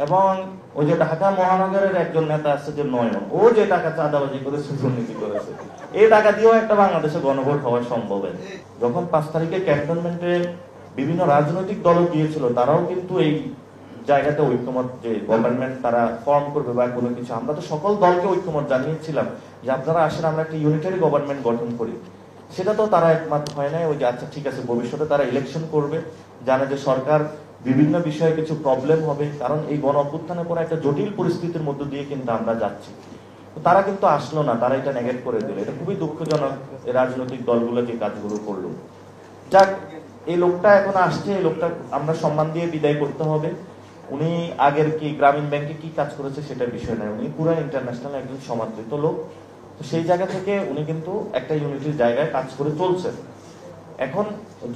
এবং ওই যে ঢাকা মহানগরের একজন নেতা আছে যে নয়ন, ও যে টাকা চাঁদাবাজি করেছে, দুর্নীতি করেছে, এই টাকা দিয়েও একটা বাংলাদেশে গণভোট হওয়া সম্ভব। যখন 5 তারিখে ক্যান্টনমেন্টে বিভিন্ন রাজনৈতিক দল গিয়েছিল, তারাও কিন্তু এই জায়গাতে ঐক্যমত, যে গভর্নমেন্ট তারা ফর্ম করবে বা কোনো কিছু, আমরা তো সকল দলকে ঐক্যমত জানিয়েছিলাম যে আপনারা আসেন, আমরা একটা ইউনিটারি গভর্নমেন্ট গঠন করি। সেটা তো তারা একমত হয় নাই। ওই যে আচ্ছা ঠিক আছে, ভবিষ্যতে তারা ইলেকশন করবে, জানে যে সরকার বিভিন্ন বিষয়ে কিছু প্রবলেম হবে, কারণ এই গণ অভ্যুত্থানের পরে একটা জটিল পরিস্থিতির মধ্য দিয়ে কিন্তু আমরা যাচ্ছি। তারা কিন্তু আসলো না, তারা এটা নেগেট করে দিল। এটা খুবই দুঃখজনক, এই রাজনৈতিক দলগুলো যে কাজগুলো করলো। যাক, এই লোকটা এখন আসছে, এই লোকটা আমরা সম্মান দিয়ে বিদায় করতে হবে। উনি আগের কি গ্রামীণ ব্যাংকে কি কাজ করেছে সেটা বিষয় নয়, উনি পুরো ইন্টারন্যাশনাল একজন সমাদৃত লোক। তো সেই জায়গা থেকে উনি কিন্তু একটা ইউনিটির জায়গায় কাজ করে চলছেন। এখন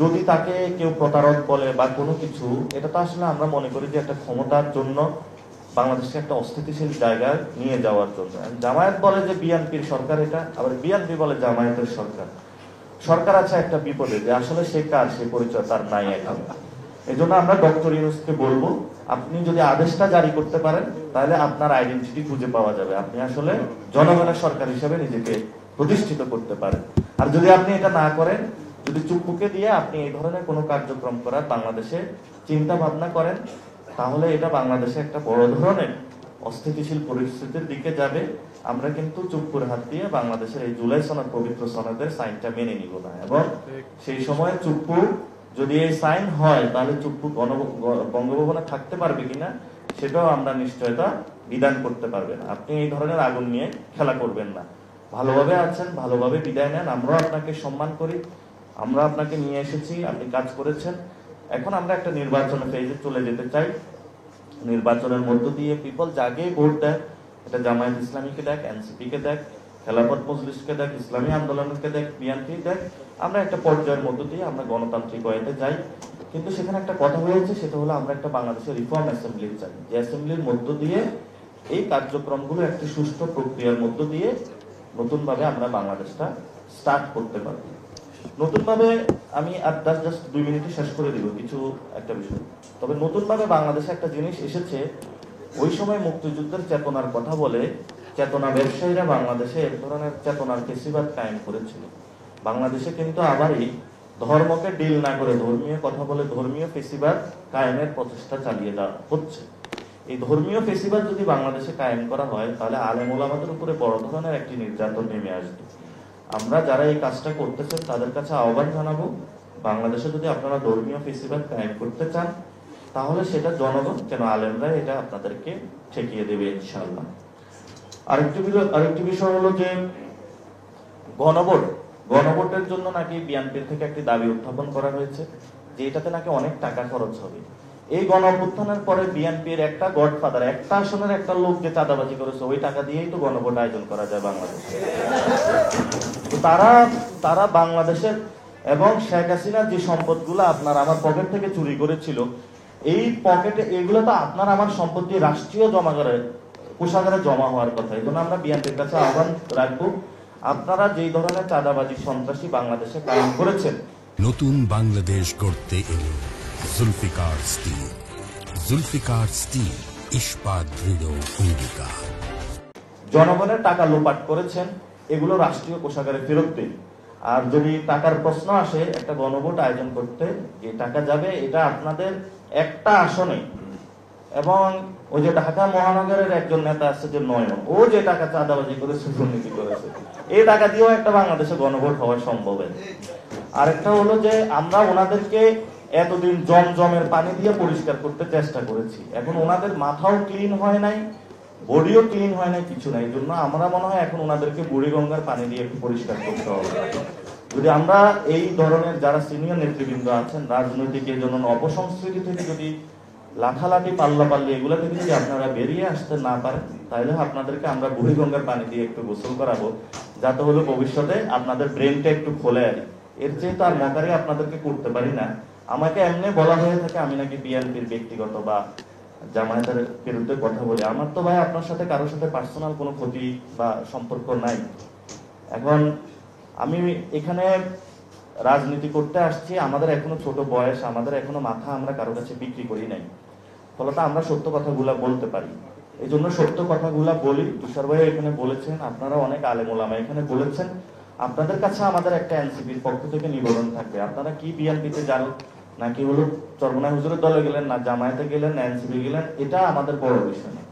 যদি তাকে কেউ প্রতারক বলে বা কোনো কিছু, এটা তো আসলে আমরা মনে করি যে একটা ক্ষমতার জন্য বাংলাদেশকে একটা অস্থিতিশীল জায়গায় নিয়ে যাওয়ার জন্য। জামায়াত বলে যে বিএনপির সরকার, এটা আবার বিএনপি বলে জামায়াতের সরকার। সরকার আছে একটা বিপদে, যে আসলে সে কার, সে পরিচয় তার নাই এখন। এই জন্য আমরা ডক্টর ইউনূসকে বলবো, আপনি যদি আদেশটা জারি করতে পারেন তাহলে আপনার আইডেন্টিটি খুঁজে পাওয়া যাবে, আপনি আসলে জনগণের সরকার হিসেবে নিজেকে প্রতিষ্ঠিত করতে পারেন। আর যদি আপনি এটা না করেন, যদি চুপকে দিয়ে আপনি এই ধরনের কোনো কার্যক্রম করার বাংলাদেশে চিন্তা ভাবনা করেন, তাহলে এটা বাংলাদেশে একটা বড় ধরনের অস্থিতিশীল পরিস্থিতির দিকে যাবে। আমরা কিন্তু চুপ করে হাত দিয়ে বাংলাদেশের এই জুলাই সনদ, পবিত্র সনদের সাইনটা মেনে নিব না। এবং সেই সময় চুপ্পু যদি এই সাইন হয়, তাহলে চুপ্পু বঙ্গভবনে থাকতে পারবে কিনা সেটাও আমরা নিশ্চয়তা বিধান করতে পারবে না। আপনি এই ধরনের আগুন নিয়ে খেলা করবেন না। ভালোভাবে আছেন, ভালোভাবে বিদায় নেন। আমরাও আপনাকে সম্মান করি, আমরা আপনাকে নিয়ে এসেছি, আপনি কাজ করেছেন। এখন আমরা একটা নির্বাচনের ফেজে চলে যেতে চাই। নির্বাচনের মধ্য দিয়ে পিপল যাকে ভোট দেয়, এটা জামায়াত ইসলামীকে দেখ, এনসিপি কে দেখ, খেলাফত মজলিসকে দেখ, ইসলামী আন্দোলনকে দেখ, বিএনপি দেখ, আমরা একটা পর্যায়ের মধ্য দিয়ে আমরা গণতান্ত্রিক ওয়েতে যাই। কিন্তু সেখানে একটা কথা হয়েছে, সেটা হলো আমরা একটা বাংলাদেশের রিফর্ম অ্যাসেম্বলি চাই, যে অ্যাসেম্বলির মধ্য দিয়ে এই কার্যক্রমগুলো একটি সুষ্ঠু প্রক্রিয়ার মধ্য দিয়ে নতুন ভাবে আমরা বাংলাদেশটা স্টার্ট করতে পারবো। নতুন ভাবে আমি আর জাস্ট 2 মিনিটে শেষ করে দিব কিছু একটা বিষয়। তবে নতুন ভাবে বাংলাদেশে একটা জিনিস এসেছে, ওই সময় মুক্তিযুদ্ধের চেতনার কথা বলে চেতনা ব্যবসায়ীরা বাংলাদেশে এক ধরনের চেতনার ফেসিবাদ কায়েম করেছিল। বাংলাদেশে কিন্তু আবারই ধর্মকে ডিল না করে ধর্মীয় কথা বলে ধর্মীয় ফেসিবাদ কায়েমের প্রচেষ্টা চালিয়ে দেওয়া হচ্ছে। এই ধর্মীয় ফেসিবাদ যদি বাংলাদেশে কায়েম করা হয়, তাহলে আলেম ওলামাদের উপরে বড় ধরনের একটি নির্যাতন নেমে আসবে। আমরা যারা এই কাজটা করতেছেন তাদের কাছে আহ্বান জানাবো, বাংলাদেশে যদি আপনারা ধর্মীয় ফেসিবাদ কায়েম করতে চান, তাহলে সেটা জনগণ কেন আলেমরা এটা আপনাদেরকে ঠেকিয়ে দেবে ইনশাআল্লাহ। আরেকটি বিষয় হলো যে গণভোটের জন্য নাকি বিএনপির থেকে একটি দাবি উত্থাপন করা হয়েছে, যে এটাতে নাকি অনেক টাকা খরচ হবে। এই গণ অভ্যুত্থানের পরে বিএনপির একটা গডফাদার, একটা আসনের একটা লোক যে চাঁদাবাজি করেছে, ওই টাকা দিয়েই তো গণভোট আয়োজন করা যায় বাংলাদেশে। তারা বাংলাদেশের এবং শেখ হাসিনা যে সম্পদগুলো আপনার আমার পকেট থেকে চুরি করেছিল, এই পকেটে এগুলো তো আপনার আমার সম্পত্তি রাষ্ট্রীয় জমাগারে, কোষাগারে জমা হওয়ার কথা। এই জন্য আমরা বিএনপির কাছে আহ্বান রাখবো, আপনারা যেই ধরনের চাঁদাবাজি সন্ত্রাসী বাংলাদেশে কায়েম করেছেন। নতুন বাংলাদেশ গড়তে এলো জুলফিকার স্টিল। জুলফিকার স্টিল, ইস্পাত দৃঢ় অঙ্গীকার। জনগণের টাকা লোপাট করেছেন, এগুলো রাষ্ট্রীয় কোষাগারে ফেরত দিন। আর যদি টাকার প্রশ্ন আসে একটা গণভোট আয়োজন করতে, যে টাকা যাবে এটা আপনাদের একটা আসনে। এবং ওই যে ঢাকা মহানগরের একজন নেতা আছে যে নয়ন, ও যে টাকা চাঁদাবাজি করেছে, দুর্নীতি করেছে, এই টাকা দিয়েও একটা বাংলাদেশে গণভোট হওয়া সম্ভব। আরেকটা হলো যে আমরা ওনাদেরকে এতদিন জমজমের পানি দিয়ে পরিষ্কার করতে চেষ্টা করেছি, এখন ওনাদের মাথাও ক্লিন হয় নাই, বডিও ক্লিন হয় নাই, কিছু নাই। এই জন্য আমরা মনে হয় এখন ওনাদেরকে বুড়িগঙ্গার পানি দিয়ে একটু পরিষ্কার করতে হবে। যদি আমরা এই ধরনের যারা সিনিয়র নেতৃবৃন্দ আছেন রাজনৈতিক এই জন্য অপসংস্কৃতি থেকে যদি লাঠালাঠি পাল্লাপাল্লি এগুলো থেকে যদি আপনারা বেরিয়ে আসতে না পারেন, তাহলে আপনাদেরকে আমরা বুড়িগঙ্গার পানি দিয়ে একটু গোসল করাবো, যাতে হলো ভবিষ্যতে আপনাদের ব্রেনটা একটু খোলে। আর এর চেয়ে তো আর মকারি আপনাদেরকে করতে পারি না। আমাকে এমনি বলা হয়ে থাকে আমি নাকি বিএনপির ব্যক্তিগত বা জামায়াতের বিরুদ্ধে কথা বলি। আমার তো ভাই আপনার সাথে কারোর সাথে পার্সোনাল কোনো ক্ষতি বা সম্পর্ক নাই। এখন আমি এখানে রাজনীতি করতে আসছি, আমাদের এখনো ছোট বয়স, আমাদের এখনো মাথা আমরা কারো কাছে বিক্রি করি নাই। ফলত আমরা সত্য কথাগুলা বলতে পারি। এই জন্য সত্য কথাগুলা বলি। তুষার ভাই এখানে বলেছেন, আপনারা অনেক আলেম ওলামা এখানে বলেছেন, আপনাদের কাছে আমাদের একটা এনসিপির পক্ষ থেকে নিবেদন থাকবে, আপনারা কি বিএনপিতে যান নাকি হলো চরমনাই হুজুরের দলে গেলেন, না জামায়াতে গেলেন, না এনসিপি গেলেন, এটা আমাদের বড় বিষয় না।